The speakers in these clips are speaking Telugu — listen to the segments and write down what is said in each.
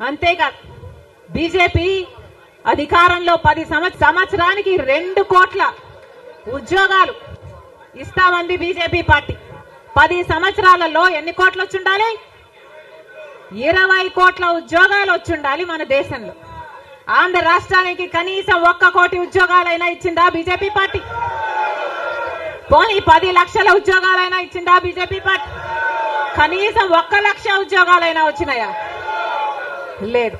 అంతేకాదు బీజేపీ అధికారంలో 10 సంవత్సరానికి 2 కోట్ల ఉద్యోగాలు ఇస్తామంది బీజేపీ పార్టీ. 10 సంవత్సరాలలో ఎన్ని కోట్లు వచ్చి ఉండాలి? 20 కోట్ల ఉద్యోగాలు వచ్చి ఉండాలి మన దేశంలో. ఆంధ్ర రాష్ట్రానికి కనీసం 1 కోటి ఉద్యోగాలైనా ఇచ్చిందా బీజేపీ పార్టీ? పోనీ 10 లక్షల ఉద్యోగాలైనా ఇచ్చిందా బీజేపీ పార్టీ? కనీసం 1 లక్ష ఉద్యోగాలైనా వచ్చినాయా? లేదు.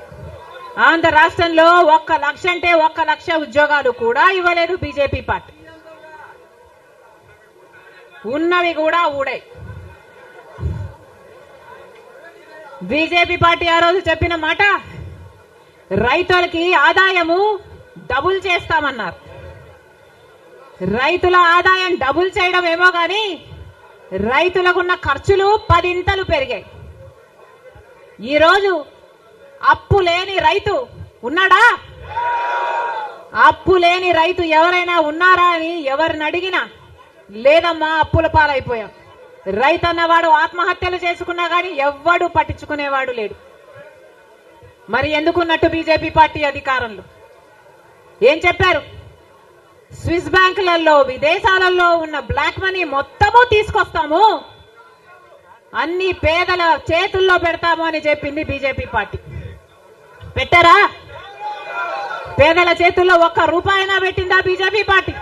ఆంధ్ర రాష్ట్రంలో 1 లక్ష అంటే 1 లక్ష ఉద్యోగాలు కూడా ఇవ్వలేదు బీజేపీ పార్టీ. ఉన్నవి కూడా ఊడాయి. బీజేపీ పార్టీ ఆ రోజు చెప్పిన మాట, రైతులకి ఆదాయము డబుల్ చేస్తామన్నారు. రైతుల ఆదాయం డబుల్ చేయడం ఏమో గాని రైతులకున్న ఖర్చులు 10 ఇంతలు పెరిగాయి. ఈరోజు అప్పు లేని రైతు ఉన్నాడా? అప్పు లేని రైతు ఎవరైనా ఉన్నారా అని ఎవరిని అడిగినా లేదమ్మా, అప్పుల పాలైపోయాం. రైతు అన్నవాడు ఆత్మహత్యలు చేసుకున్నా గానీ ఎవ్వడు పట్టించుకునేవాడు లేడు. మరి ఎందుకున్నట్టు బీజేపీ పార్టీ అధికారంలో ఏం చెప్పారు? స్విస్ బ్యాంకులలో విదేశాలలో ఉన్న బ్లాక్ మనీ మొత్తము తీసుకొస్తాము, అన్ని పేదల చేతుల్లో పెడతాము అని చెప్పింది బీజేపీ పార్టీ. పెట్టారా? పేదల చేతుల్లో 1 రూపాయినా పెట్టిందా బీజేపీ పార్టీ?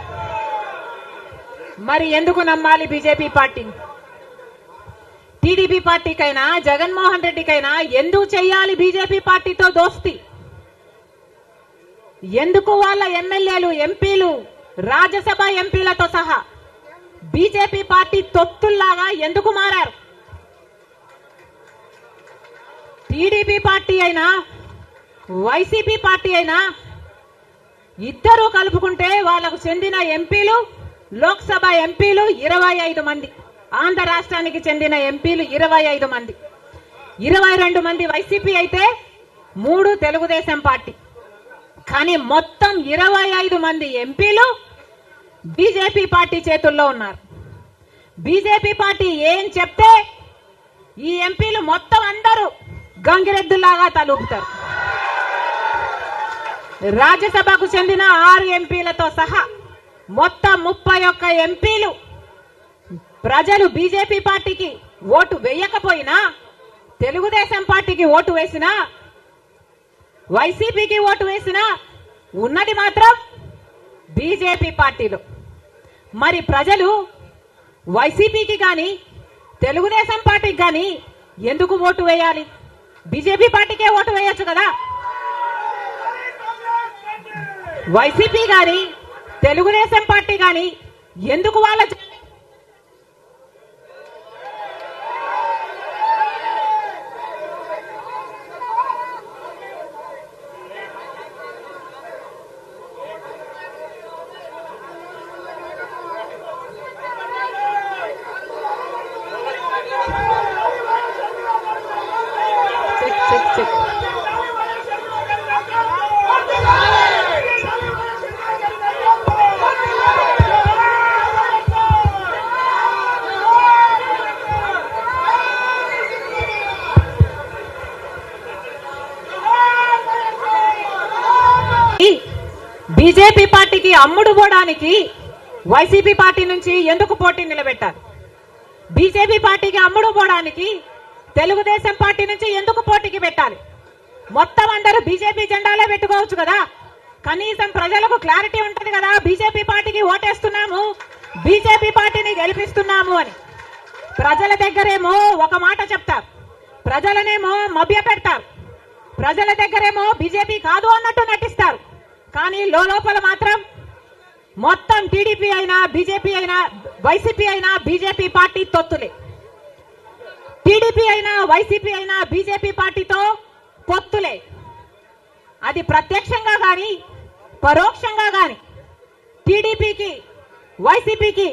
మరి ఎందుకు నమ్మాలి బీజేపీ పార్టీని? టీడీపీ పార్టీకైనా జగన్మోహన్ రెడ్డికైనా ఎందుకు చెయ్యాలి బీజేపీ పార్టీతో దోస్తి? ఎందుకు వాళ్ళ ఎమ్మెల్యేలు, ఎంపీలు, రాజ్యసభ ఎంపీలతో సహా బీజేపీ పార్టీ తొత్తుల్లాగా ఎందుకు మారారు? టీడీపీ పార్టీ అయినా వైసీపీ పార్టీ అయినా ఇద్దరు కలుపుకుంటే వాళ్లకు చెందిన ఎంపీలు, లోక్సభ ఎంపీలు 25 మంది, ఆంధ్ర రాష్ట్రానికి చెందిన ఎంపీలు 25 మంది, 22 మంది వైసీపీ అయితే 3 తెలుగుదేశం పార్టీ. కానీ మొత్తం 25 మంది ఎంపీలు బీజేపీ పార్టీ చేతుల్లో ఉన్నారు. బీజేపీ పార్టీ ఏం చెప్తే ఈ ఎంపీలు మొత్తం అందరూ గంగిరెద్దులాగా తలూపుతారు. రాజ్యసభకు చెందిన 6 ఎంపీలతో సహా మొత్తం 31 ఎంపీలు ప్రజలు బీజేపీ పార్టీకి ఓటు వేయకపోయినా, తెలుగుదేశం పార్టీకి ఓటు వేసినా, వైసీపీకి ఓటు వేసినా ఉన్నది మాత్రం బీజేపీ పార్టీలో. మరి ప్రజలు వైసీపీకి గాని తెలుగుదేశం పార్టీకి గాని ఎందుకు ఓటు వేయాలి? బీజేపీ పార్టీకే ఓటు వేయొచ్చు కదా. వైసీపీ గాని తెలుగుదేశం పార్టీ గాని ఎందుకు వాళ్ళ బీజేపీ పార్టీకి అమ్ముడు పోవడానికి వైసీపీ పార్టీ నుంచి ఎందుకు పోటీ నిలబెట్టారు? బీజేపీ పార్టీకి అమ్ముడు పోవడానికి తెలుగుదేశం పార్టీ నుంచి ఎందుకు పోటీకి పెట్టాలి? మొత్తం అందరూ బీజేపీ జెండాలే పెట్టుకోవచ్చు కదా. కనీసం ప్రజలకు క్లారిటీ ఉంటది కదా, బీజేపీ పార్టీకి ఓటేస్తున్నాము, బీజేపీ పార్టీని గెలిపిస్తున్నాము అని. ప్రజల దగ్గరేమో ఒక మాట చెప్తారు, ప్రజలనేమో మభ్య పెడతారు, ప్రజల దగ్గరేమో బీజేపీ కాదు అన్నట్టు నటిస్తారు. కానీ లోపల మాత్రం మొత్తం టీడీపీ అయినా బీజేపీ అయినా వైసీపీ అయినా బీజేపీ పార్టీ తొత్తులే. టీడీపీ అయినా వైసీపీ అయినా బీజేపీ పార్టీతో పొత్తులే. అది ప్రత్యక్షంగా గాని పరోక్షంగా గాని టీడీపీకి వైసీపీకి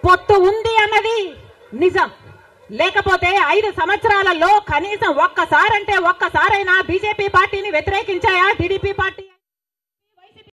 పొత్తు ఉంది అన్నది నిజం. లేకపోతే 5 సంవత్సరాలలో కనీసం ఒక్కసారైనా బీజేపీ పార్టీని వ్యతిరేకించాయా టీడీపీ పార్టీ?